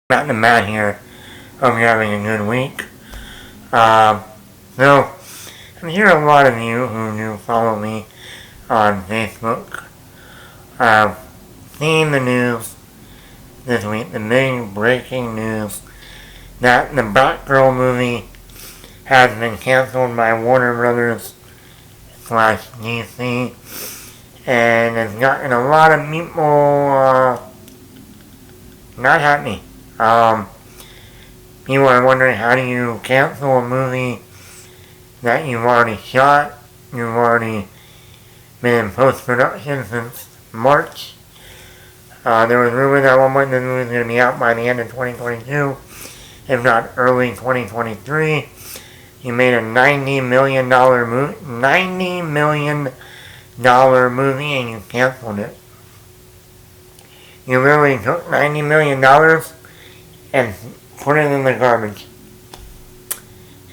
Matt and Matt here. Hope you're having a good week. So, I'm sure a lot of you who do follow me on Facebook have seen the news this week, the big breaking news that the Batgirl movie has been canceled by Warner Brothers slash DC, and has gotten a lot of people not happy. People are wondering, how do you cancel a movie that you've already shot, you've already been in post-production since March. There was rumors at one point that the movie was going to be out by the end of 2022, if not early 2023. You made a $90 million movie and you canceled it. You really took $90 million and put it in the garbage.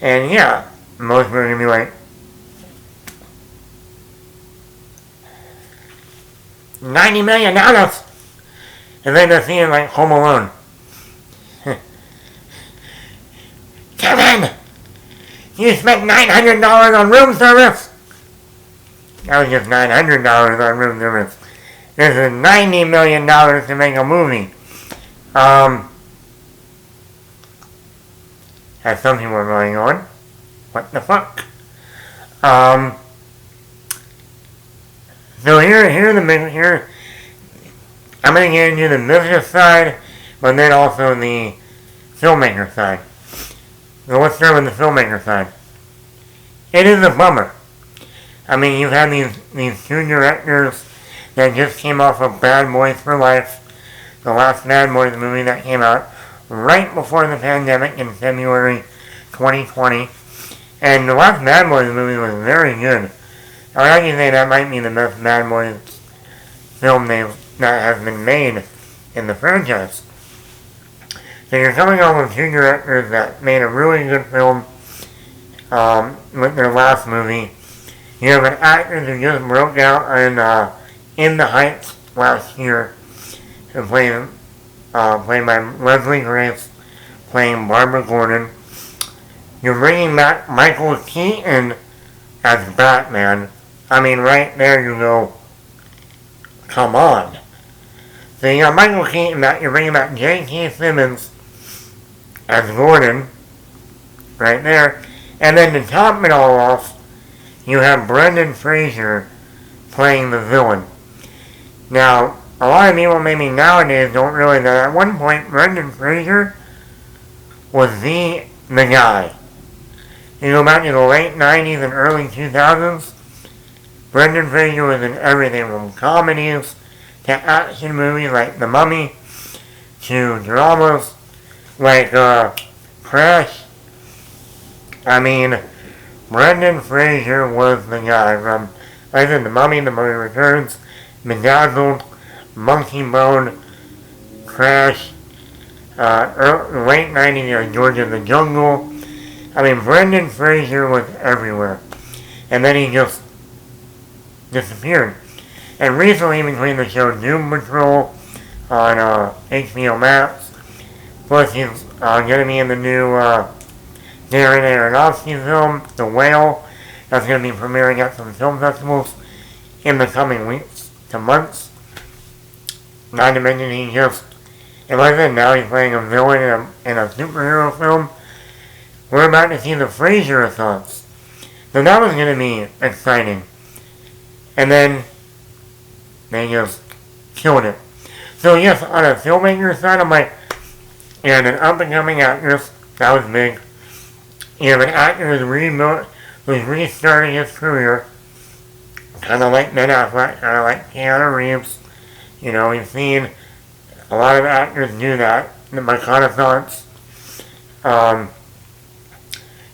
And yeah, most people are going to be like, $90 million! And then they're seeing like Home Alone. Kevin! You spent $900 on room service! That was just $900 on room service. This is $90 million to make a movie. As some people are going on, what the fuck? So here, I'm going to get into the business side, but then also the filmmaker side. So let's start with the filmmaker side. It is a bummer. I mean, you've had these two directors that just came off of Bad Boys for Life, the last Bad Boys movie that came out right before the pandemic in February 2020. And the last Bad Boys movie was very good. I would actually say that might be the best Bad Boys film that has been made in the franchise. So you're coming off with two directors that made a really good film with their last movie. You have an actor who just broke out in The Heights last year, who played by Leslie Grace, playing Barbara Gordon. You're bringing back Michael Keaton as Batman. I mean, right there you go, come on. So you got Michael Keaton back, you're bringing back J.K. Simmons as Gordon, right there. And then to top it all off, you have Brendan Fraser playing the villain. Now, a lot of people maybe nowadays don't realize that at one point Brendan Fraser was the guy. You go back to the late 90s and early 2000s, Brendan Fraser was in everything from comedies to action movies like The Mummy to dramas like Crash. I mean, Brendan Fraser was the guy from, like I said, The Mummy Returns, Bedazzled, Monkey Bone, Crash, late 90s, George of the Jungle. I mean, Brendan Fraser was everywhere. And then he just disappeared. And recently, between the show Doom Patrol on HBO Max, plus he's going to be in the new Darren Aronofsky film, The Whale, that's going to be premiering at some film festivals in the coming weeks to months. Not to mention he just, and like I said, now he's playing a villain in a superhero film. We're about to see the Fraser Assaults. So that was going to be exciting. And then they just killed it. So yes, on a filmmaker side, I'm like, you had an up-and-coming actress, that was big. You have an actor who's restarting his career, kind of like Ben Affleck, kind of like Keanu Reeves. You know, we've seen a lot of actors do that, my kind of thoughts.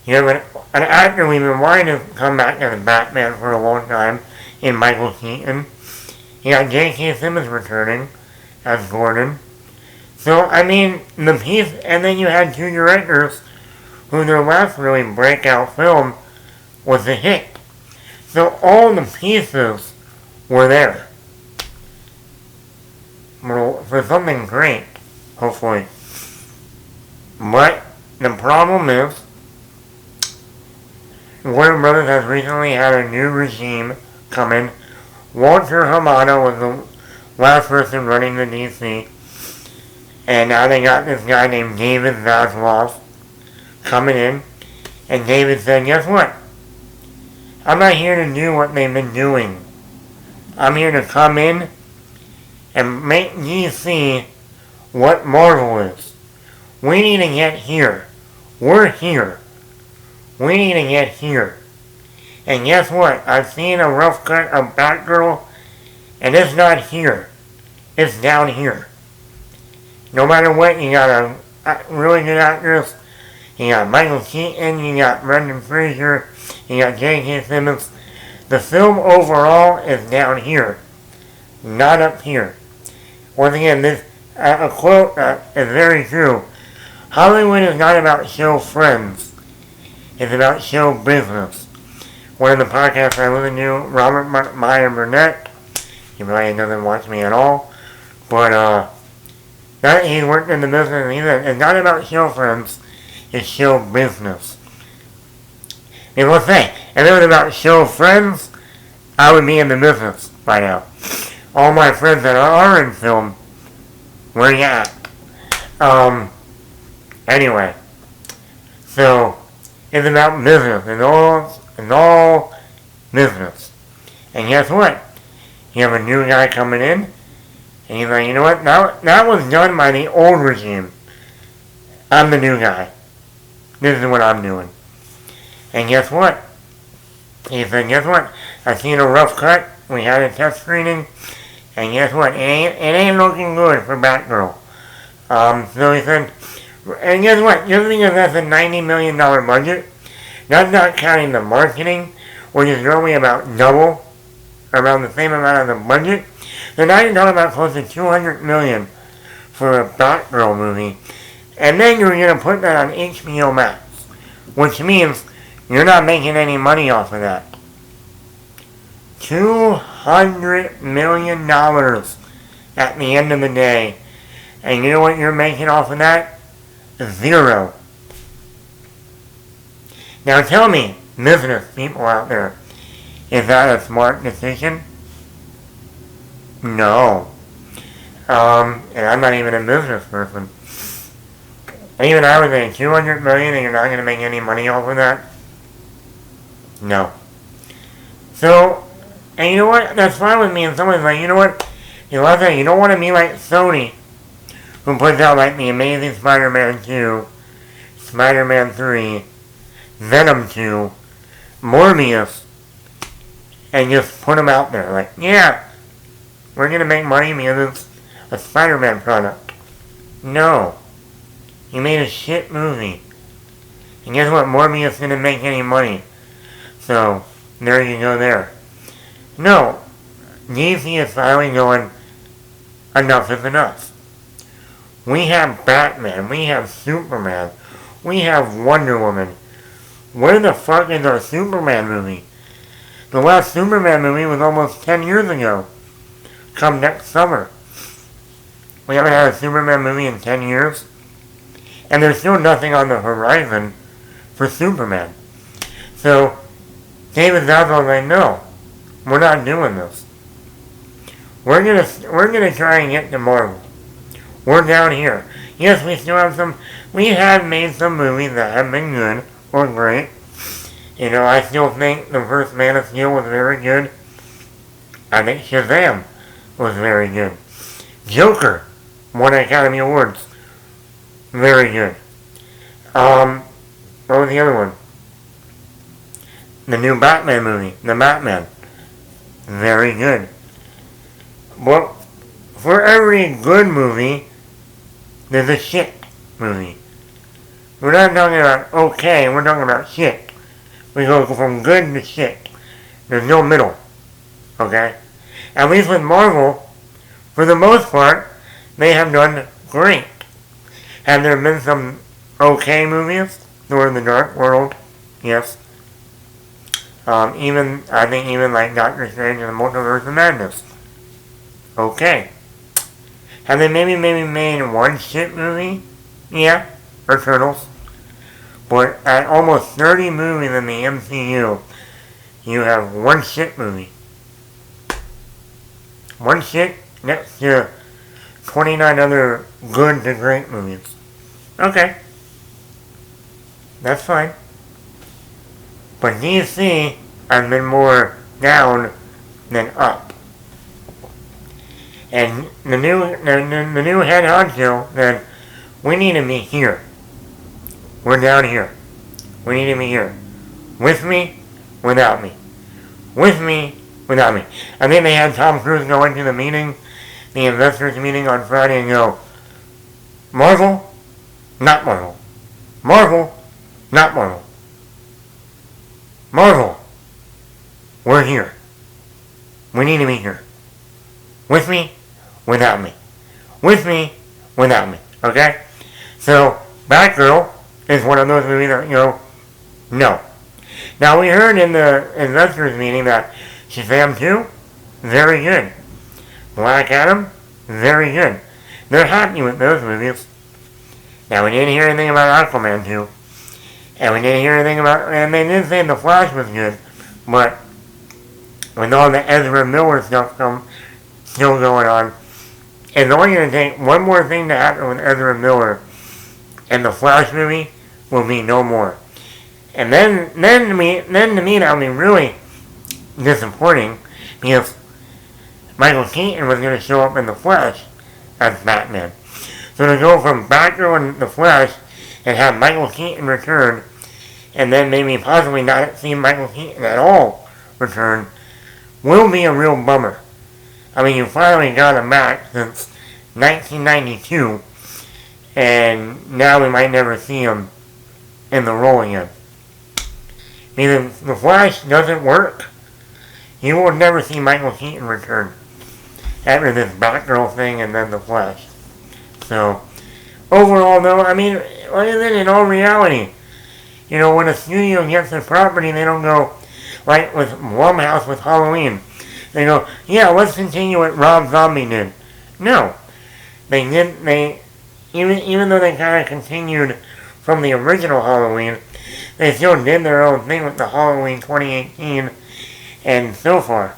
You have an actor we've been wanting to come back as Batman for a long time, in Michael Keaton. You got J.K. Simmons returning as Gordon. So, I mean, the piece, and then you had two directors who their last really breakout film was a hit. So all the pieces were there for something great, hopefully. But the problem is, Warner Brothers has recently had a new regime come in. Walter Hamada was the last person running the DC. And now they got this guy named David Zaslav coming in. And David said, guess what? I'm not here to do what they've been doing. I'm here to come in and make DC what Marvel is. We need to get here. We're here. We need to get here. And guess what? I've seen a rough cut of Batgirl, and it's not here. It's down here. No matter what, you got a really good actress. You got Michael Keaton, you got Brendan Fraser, you got J.K. Simmons. The film overall is down here, not up here. Once again, this a quote is very true. Hollywood is not about show friends. It's about show business. One of the podcasts I listen to, Robert Meyer Burnett, he probably doesn't watch me at all, but he worked in the business, and he said, it's not about show friends, it's show business. And let's say, if it was about show friends, I would be in the business by now. All my friends that are in film, where you at? Anyway, so it's about business. It's all business. And guess what? You have a new guy coming in, and he's like, you know what? That was done by the old regime. I'm the new guy. This is what I'm doing. And guess what? He said, guess what? I seen a rough cut. We had a test screening. And guess what? It ain't looking good for Batgirl. So he said, and guess what? Just because that's a $90 million budget, that's not counting the marketing, which is normally about double, around the same amount of the budget. So now you're talking about close to $200 million for a Batgirl movie. And then you're going to put that on HBO Max, which means you're not making any money off of that. $200 million at the end of the day. And you know what you're making off of that? Zero. Now tell me, business people out there, is that a smart decision? No. And I'm not even a business person. Even I would say $200 million and you're not going to make any money off of that? No. So, and you know what? That's fine with me. And someone's like, you know what? You don't want to be like Sony, who puts out like the Amazing Spider-Man 2, Spider-Man 3, Venom 2, Morbius, and just put them out there. Like, yeah, we're going to make money because it's a Spider-Man product. No. You made a shit movie. And guess what? Morbius didn't make any money. So, there you go there. No. DC is finally going, enough is enough. We have Batman. We have Superman. We have Wonder Woman. Where the fuck is our Superman movie? The last Superman movie was almost 10 years ago. Come next summer. We haven't had a Superman movie in 10 years. And there's still nothing on the horizon for Superman. So, David Zaslav like, no, we're not doing this. We're gonna try and get to Marvel. We're down here. Yes, we have made some movies that have been good or great. You know, I still think the first Man of Steel was very good. I think Shazam was very good. Joker won Academy Awards. Very good. What was the other one? The new Batman movie. The Batman. Very good. Well, for every good movie, there's a shit movie. We're not talking about okay, we're talking about shit. We go from good to shit. There's no middle. Okay? At least with Marvel, for the most part, they have done great. Have there been some okay movies? Thor in the Dark World, yes. I think even like Doctor Strange and the Multiverse of Madness. Okay. Have they maybe made one shit movie? Yeah, or Turtles. But at almost 30 movies in the MCU, you have one shit movie. One shit next to 29 other good to great movies. Okay. That's fine. But DC has been more down than up. And the new head honcho said, we need to be here. We're down here. We need to be here. With me, without me. With me, without me. I think they had Tom Cruise go into the meeting, the investors meeting on Friday, and go, Marvel, not Marvel. Marvel, not Marvel. Marvel, we're here. We need to be here. With me, without me. With me, without me. Okay? So, Batgirl is one of those movies that, no. Now, we heard in the investors meeting that Shazam 2, very good. Black Adam, very good. They're happy with those movies. Now, we didn't hear anything about Aquaman 2. And we didn't hear anything about, and they did say The Flash was good, but with all the Ezra Miller stuff still going on, it's only going to take one more thing to happen with Ezra Miller, and the Flash movie will be no more. And then to me, that would be really disappointing, because Michael Keaton was going to show up in The Flash as Batman. So to go from Batgirl and The Flash and have Michael Keaton return, and then maybe possibly not see Michael Keaton at all return, will be a real bummer. I mean, you finally got him back since 1992, and now we might never see him in the role again. Because The Flash doesn't work. You will never see Michael Keaton return after this Batgirl thing and then The Flash. So, overall though, I mean, what is it in all reality? When a studio gets a property, they don't go, like with Blumhouse with Halloween. They go, yeah, let's continue what Rob Zombie did. No. Even though they kind of continued from the original Halloween, they still did their own thing with the Halloween 2018 and so far.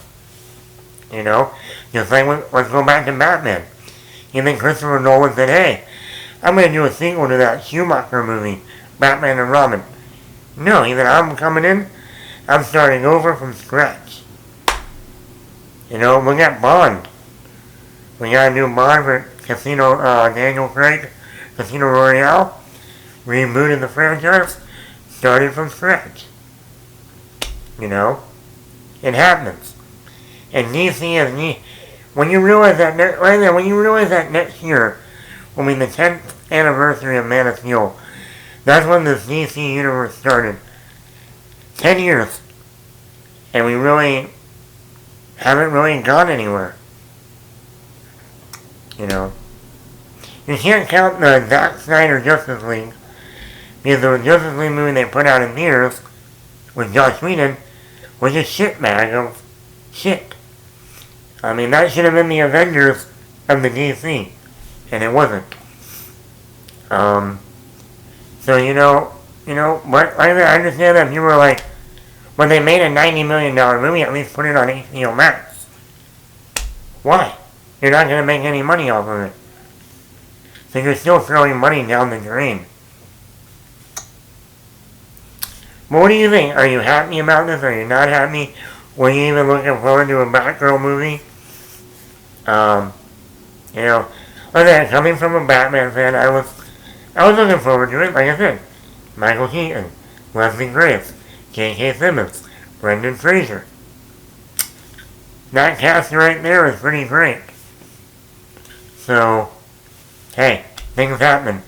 Just like, let's go back to Batman. You think Christopher Nolan said, hey, I'm going to do a sequel to that Schumacher movie, Batman and Robin. No, he said, I'm coming in, I'm starting over from scratch. Look at Bond. We got a new Bond for Daniel Craig, Casino Royale, rebooted the franchise, started from scratch. It happens. And DC is when you realize that next year will be the 10th anniversary of Man of Steel, that's when this DC universe started. 10 years. And we really haven't really gone anywhere. You can't count the Zack Snyder Justice League, because the Justice League movie they put out in theaters with Joss Whedon was a shit bag of shit. I mean, that should have been the Avengers of the DC, and it wasn't. So, but I understand that people were like, when they made a $90 million movie, at least put it on HBO Max. Why? You're not going to make any money off of it. So you're still throwing money down the drain. But what do you think? Are you happy about this? Are you not happy? Were you even looking forward to a Batgirl movie? Coming from a Batman fan, I was looking forward to it. Like I said, Michael Keaton, Leslie Grace, J.K. Simmons, Brendan Fraser. That cast right there is pretty great. So, hey, things happen.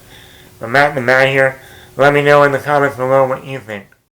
I'm Matt the Matt here. Let me know in the comments below what you think.